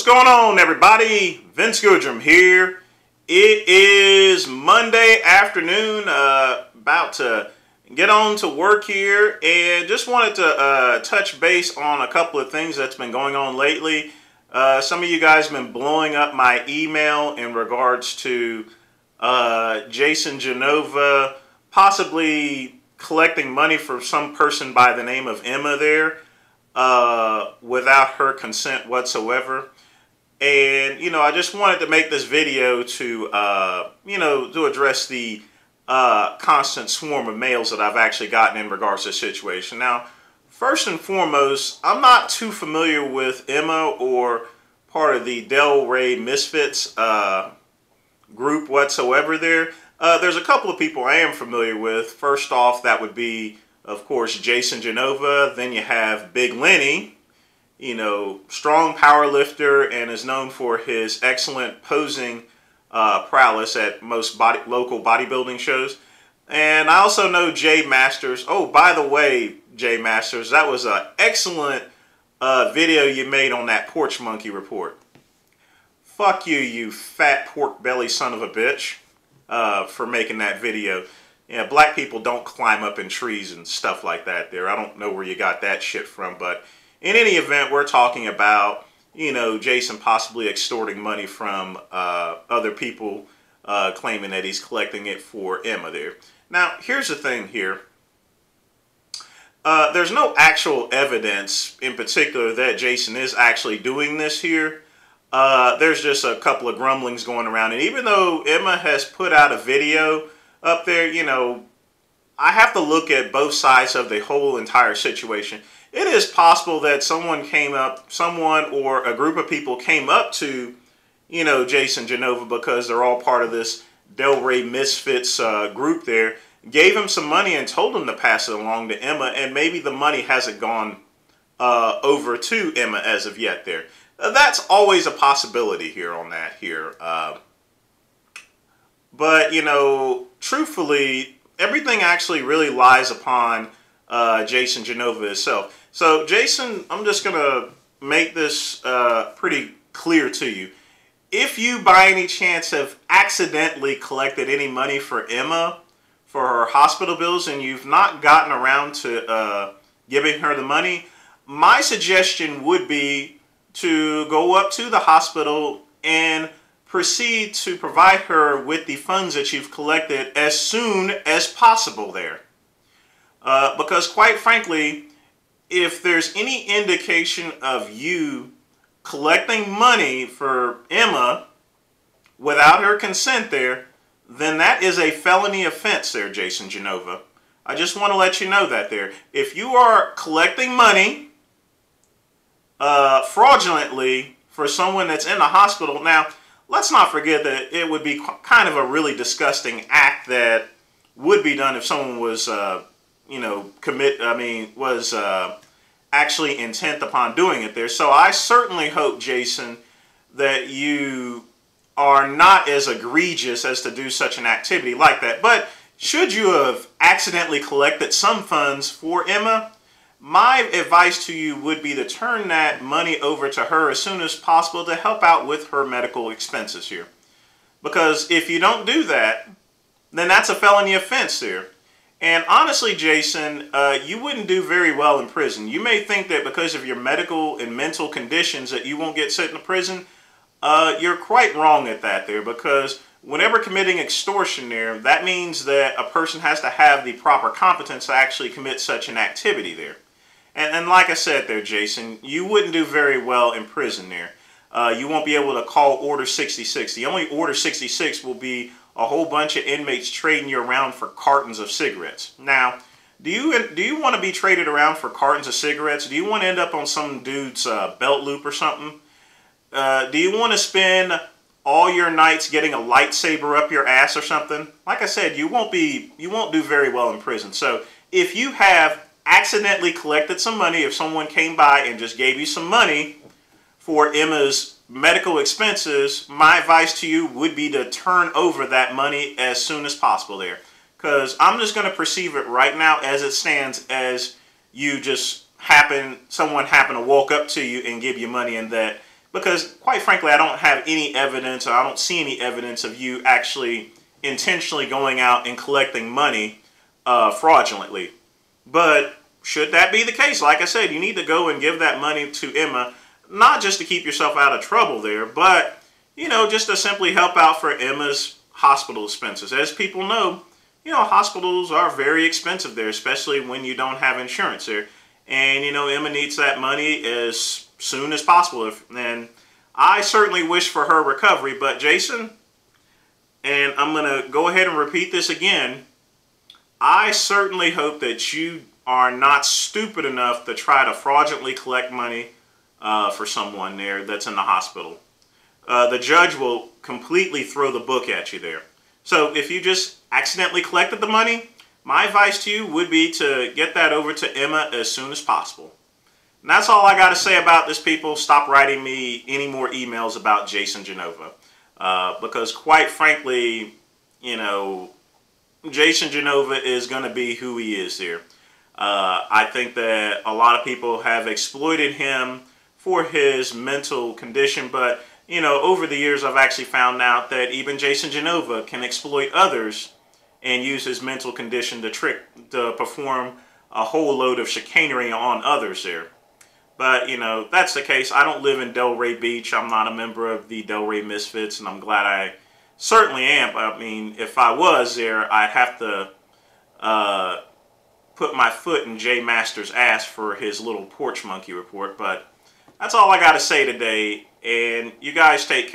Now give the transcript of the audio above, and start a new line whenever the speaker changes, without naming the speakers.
going on, everybody? Vince Goodrum here. It is Monday afternoon, about to get on to work here, and just wanted to touch base on a couple of things that's been going on lately. Some of you guys have been blowing up my email in regards to Jason Genova possibly collecting money for some person by the name of Emma there without her consent whatsoever. And, I just wanted to make this video to, to address the constant swarm of mails that I've actually gotten in regards to the situation. Now, first and foremost, I'm not too familiar with Emma or part of the Del Rey Misfits group whatsoever there. There's a couple of people I am familiar with. First off, that would be, of course, Jason Genova. Then you have Big Lenny, strong power lifter and is known for his excellent posing prowess at most local bodybuilding shows. And I also know Jay Masters. Oh, by the way, Jay Masters, that was an excellent video you made on that porch monkey report. Fuck you, you fat pork belly son of a bitch, for making that video. Yeah, black people don't climb up in trees and stuff like that there. I don't know where you got that shit from, but in any event, we're talking about, Jason possibly extorting money from other people, claiming that he's collecting it for Emma there. Now, here's the thing here. There's no actual evidence in particular that Jason is actually doing this here. There's just a couple of grumblings going around. And even though Emma has put out a video up there, I have to look at both sides of the whole entire situation. It is possible that someone or a group of people came up to, Jason Genova because they're all part of this Del Rey Misfits group there, gave him some money and told him to pass it along to Emma, and maybe the money hasn't gone over to Emma as of yet there. That's always a possibility here on that here. But, truthfully, everything actually really lies upon Jason Genova himself. So, Jason, I'm just going to make this pretty clear to you. If you, by any chance, have accidentally collected any money for Emma for her hospital bills and you've not gotten around to giving her the money, my suggestion would be to go up to the hospital and proceed to provide her with the funds that you've collected as soon as possible there. Because quite frankly, if there's any indication of you collecting money for Emma without her consent there, then that is a felony offense there, Jason Genova. I just want to let you know that there. If you are collecting money fraudulently for someone that's in the hospital, now, let's not forget that it would be kind of a really disgusting act that would be done if someone was, actually intent upon doing it there. So I certainly hope, Jason, that you are not as egregious as to do such an activity like that. But should you have accidentally collected some funds for Emma, my advice to you would be to turn that money over to her as soon as possible to help out with her medical expenses here. Because if you don't do that, then that's a felony offense there. And honestly, Jason, you wouldn't do very well in prison. You may think that because of your medical and mental conditions that you won't get sent in prison. You're quite wrong at that there, because whenever committing extortion there, that means that a person has to have the proper competence to actually commit such an activity there. And like I said there, Jason, you wouldn't do very well in prison there. You won't be able to call Order 66. The only Order 66 will be a whole bunch of inmates trading you around for cartons of cigarettes. Now, do you want to be traded around for cartons of cigarettes? Do you want to end up on some dude's belt loop or something? Do you want to spend all your nights getting a lightsaber up your ass or something? Like I said, you won't do very well in prison. So if you have accidentally collected some money, if someone came by and just gave you some money for Emma's medical expenses, my advice to you would be to turn over that money as soon as possible there. Because I'm just going to perceive it right now as it stands as you just someone happened to walk up to you and give you money, and that Because quite frankly, I don't have any evidence, or I don't see any evidence of you actually intentionally going out and collecting money fraudulently. But should that be the case, like I said, you need to go and give that money to Emma, not just to keep yourself out of trouble there, but, you know, just to simply help out for Emma's hospital expenses. As people know, you know, hospitals are very expensive there, especially when you don't have insurance there. And, you know, Emma needs that money as soon as possible. And I certainly wish for her recovery, but Jason, and I'm going to go ahead and repeat this again, I certainly hope that you are not stupid enough to try to fraudulently collect money for someone there that's in the hospital. The judge will completely throw the book at you there. So if you just accidentally collected the money, my advice to you would be to get that over to Emma as soon as possible. And that's all I got to say about this, people. Stop writing me any more emails about Jason Genova. Because quite frankly, you know, Jason Genova is going to be who he is here. I think that a lot of people have exploited him for his mental condition, but, you know, over the years I've actually found out that even Jason Genova can exploit others and use his mental condition to perform a whole load of chicanery on others there. But, you know, that's the case. I don't live in Delray Beach. I'm not a member of the Delray Misfits, and I'm glad I certainly am. I mean, if I was there, I'd have to put my foot in Jay Masters' ass for his little porch monkey report. But that's all I got to say today, and you guys take care.